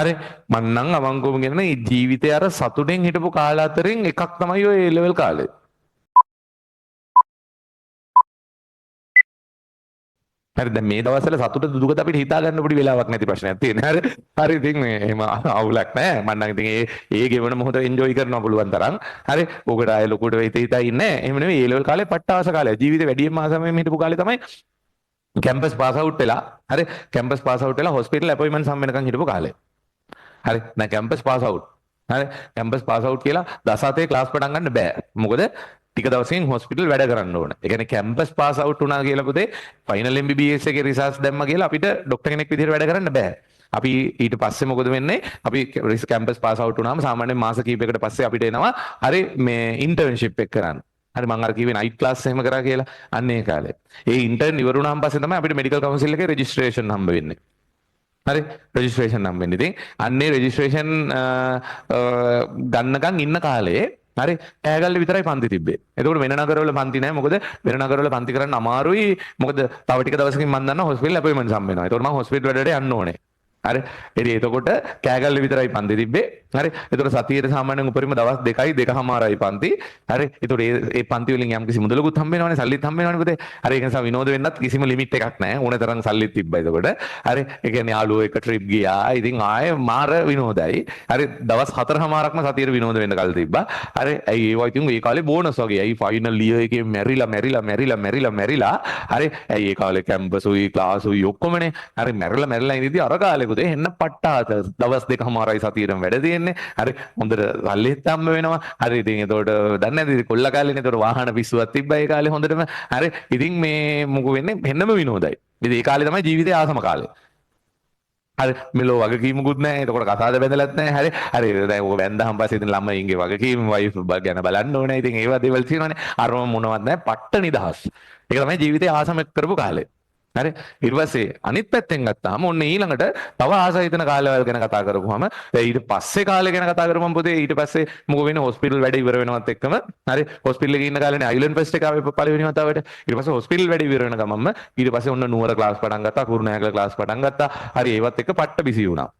හරි මම නම් අවංකවම කියන මේ ජීවිතය අර සතුටෙන් හිටපු කාල අතරින් එකක් තමයි ඔය ඒ ලෙවල් කාලේ. හරි දැන් මේ දවස්වල සතුට දුකද අපිට හිතා ගන්න පොඩි වෙලාවක් නැති ප්‍රශ්නයක් තියෙනවා. හරි හරි ඉතින් මේ එහෙම අවුලක් නැහැ. මම නම් ඉතින් ඒ ගෙවන මොහොත එන්ජොයි කරන්න පුළුවන් තරම්. හරි ඔකට ආයෙ ලොකුට වෙයිත හිතා ඉන්නේ. එහෙම නෙවෙයි ඒ ලෙවල් කාලේ පට්ට ආස කාලය. ජීවිතේ වැඩිම ආසමෙන් හිටපු කාලේ තමයි කැම්පස් පාස් අවුට් වෙලා. හරි කැම්පස් පාස් අවුට් වෙලා හොස්පිටල් අපොයින්ට්මන්ට් සම් වෙනකන් හිටපු කාලේ. හරි දැන් කැම්පස් පාස් අවුට්. හරි කැම්පස් පාස් අවුට් කියලා 17 ක්ලාස් පටන් ගන්න බෑ. මොකද ටික දවසකින් හොස්පිටල් වැඩ කරන්න ඕන. ඒ කියන්නේ කැම්පස් පාස් අවුට් වුණා කියලා පුතේ ෆයිනල් MBBS එකේ රිසර්ච් දැම්ම කියලා අපිට ડોක්ටර් කෙනෙක් විදිහට වැඩ කරන්න බෑ. අපි ඊට පස්සේ මොකද වෙන්නේ? අපි කැම්පස් පාස් අවුට් වුණාම සාමාන්‍යයෙන් මාස කිහිපයකට පස්සේ අපිට එනවා හරි මේ ඉන්ටර්න්ෂිප් එක කරන්න. හරි මම අර කිව්වේ නයිට් ක්ලාස් එහෙම කරා කියලා. අන්න ඒ කාලේ. ඒ ඉන්ටර්න් ඉවර වුණාන් පස්සේ තමයි අපිට මෙඩිකල් කවුන්සිල් එකේ රෙජිස්ට්‍රේෂන් හම්බ වෙන්නේ. හරි රෙජිස්ට්‍රේෂන් නම් වෙන්නේ. ඉතින් අන්නේ රෙජිස්ට්‍රේෂන් ගන්නකම් ඉන්න කාලේ හරි ඈගල්ල විතරයි පන්ති තිබ්බේ. එතකොට වෙන නගරවල පන්ති නැහැ. මොකද වෙන නගරවල පන්ති කරන්න අමාරුයි. මොකද තව ටික දවසකින් මම දන්නවා හොස්පිටල් අපොයින්ට්මන්ට් සම් වෙනවා. එතකොට මම හොස්පිටල් වැඩට යන්න ඕනේ. හරි ඉතින් එතකොට කෑගල්ල විතරයි පන්ති තිබ්බේ. හරි එතකොට සතියේට සාමාන්‍යයෙන් උපරිම දවස් 2යි 2කමාරයි පන්ති. හරි එතකොට ඒ පන්ති වලින් යම් කිසි මුදලකුත් හම්බ වෙනවනේ සල්ලිත් හම්බ වෙනවනේ පුතේ. හරි ඒක නිසා විනෝද වෙන්නත් කිසිම ලිමිට් එකක් නැහැ. ඕනේ තරම් සල්ලිත් තිබ්බා එතකොට. හරි ඒ කියන්නේ යාළුවෝ එක ට්‍රිප් ගියා. ඉතින් ආයේ මාර විනෝදයි. හරි දවස් 4කමාරක්ම සතියේ විනෝද වෙන්න කල් තිබ්බා. හරි ඇයි ඒවා ඉතින් ඒ කාලේ බෝනස් වගේ. ඇයි ෆයිනල් ඉයර් එකේ මැරිලා හරි ඇයි ඒ කාලේ කැම්පස් උයි ක්ලාස් උයි ඔක්කොමනේ. හරි මැරිලා ඉඳිදී අර කාලේ පුතේ එන්න පට්ටාත දවස් 2කමාරයි සතියේම වැඩ තියෙන්නේ. හරි හොඳට සල්ලිත් හම්බ වෙනවා. හරි ඉතින් එතකොට දන්නේ නැද්ද කොල්ල කාලේනේ එතකොට වාහන පිස්සුවක් තිබ්බා ඒ කාලේ හොඳටම. හරි ඉතින් මේ මොකෝ වෙන්නේ වෙන්නම විනෝදයි. ඉතින් ඒ කාලේ තමයි ජීවිතයේ ආසම කාලේ. හරි මෙලෝ වගකීමකුත් නැහැ. එතකොට කතාවද බැඳලත් නැහැ. හරි දැන් ඔය වැන්දාන් පස්සේ ඉතින් ළමයින්ගේ වගකීම් වයිෆ් ගැන බලන්න ඕනේ. ඉතින් ඒවා දේවල් තියෙනවානේ. අරම මොනවත් නැහැ. පට්ට නිදහස්. ඒක තමයි ජීවිතයේ ආසම කරපු කාලේ. හරි ඊට පස්සේ අනිත් පැත්තෙන් ගත්තාම ඔන්න ඊළඟට තව ආසයි හිතන කාලවල ගැන කතා කරපුවාම දැන් ඊට පස්සේ කාලේ ගැන කතා කරපුවම පුතේ ඊට පස්සේ මොකෝ වෙන්නේ හොස්පිටල් වැඩ ඉවර වෙනවත් එක්කම හරි හොස්පිටල් එකේ ඉන්න කාලේනේ අයිලන්ඩ් ෆෙස්ට් එක ආවේ පළවෙනි වතාවට ඊට පස්සේ හොස්පිටල් වැඩ ඉවර වෙන ගමන්ම ඊට පස්සේ ඔන්න නුවර ක්ලාස් පටන් ගත්තා කුරුණෑගල ක්ලාස් පටන් ගත්තා හරි ඒවත් එක්ක පට්ට බිසි වුණා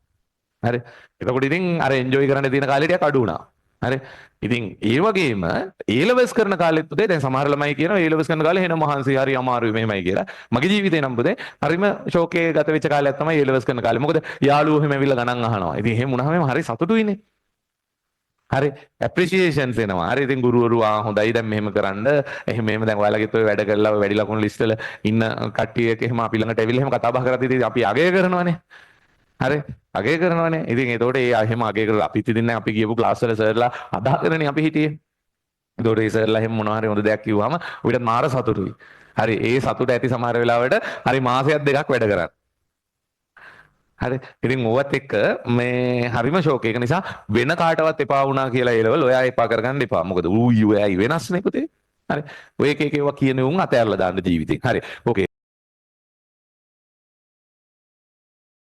හරි එතකොට ඉතින් අර එන්ජොයි කරන්න තියෙන කාලේ ටිකක් අඩු වුණා හරි ඉතින් ඒ වගේම ඒලවස් කරන කාලෙත් පුතේ දැන් සමහර ළමයි කියනවා ඒලවස් කරන කාලේ එන මහන්සි හරි අමාරුයි මෙහෙමයි කියලා. මගේ ජීවිතේ නම් පුතේ හරිම ෂෝකේ ගත වෙච්ච කාලයක් තමයි ඒලවස් කරන කාලේ. මොකද යාළුවෝ එහෙම ඇවිල්ලා ගණන් අහනවා. ඉතින් එහෙම වුණාම හරි සතුටුයිනේ. හරි ඇප්‍රීසියේෂන්ස් එනවා. හරි ඉතින් ගුරුවරු හොඳයි දැන් මෙහෙම කරන්න. එහෙම මෙහෙම දැන් ඔයාලගෙත් ඔය වැඩ කරලා ඔය වැඩි ලකුණු ලිස්ට් වල ඉන්න කට්ටියක එහෙම අපි ළඟට ඇවිල්ලා එහෙම කතා බහ කරද්දී ඉතින් අපි අගය කරනවානේ. හරි අගය කරනවානේ. ඉතින් ඒතකොට ඒ එහෙම අගය කරලා අපිත් ඉතින් දැන් අපි ගියපු ක්ලාස් වල සර්ලා අදාහරනේ අපි හිටියේ. ඒතකොට ඒ සර්ලා එහෙම මොනවා හරි හොඳ දෙයක් කිව්වම අපිට මාර සතුටුයි. හරි ඒ සතුට ඇති සමහර වෙලාවට හරි මාසයක් දෙකක් වැඩ කරා. හරි ඉතින් ඕවත් එක්ක මේ හරිම ෂෝක් එක නිසා වෙන කාටවත් එපා වුණා කියලා ඒ ලෙවල් ඔයා එපා කරගන්න එපා. මොකද ඌයි ඔයයි වෙනස්නේ පුතේ. හරි ඔය එක එක ඒවා කියන උන් අතහැරලා දාන්න ජීවිතේ. හරි ඕකේ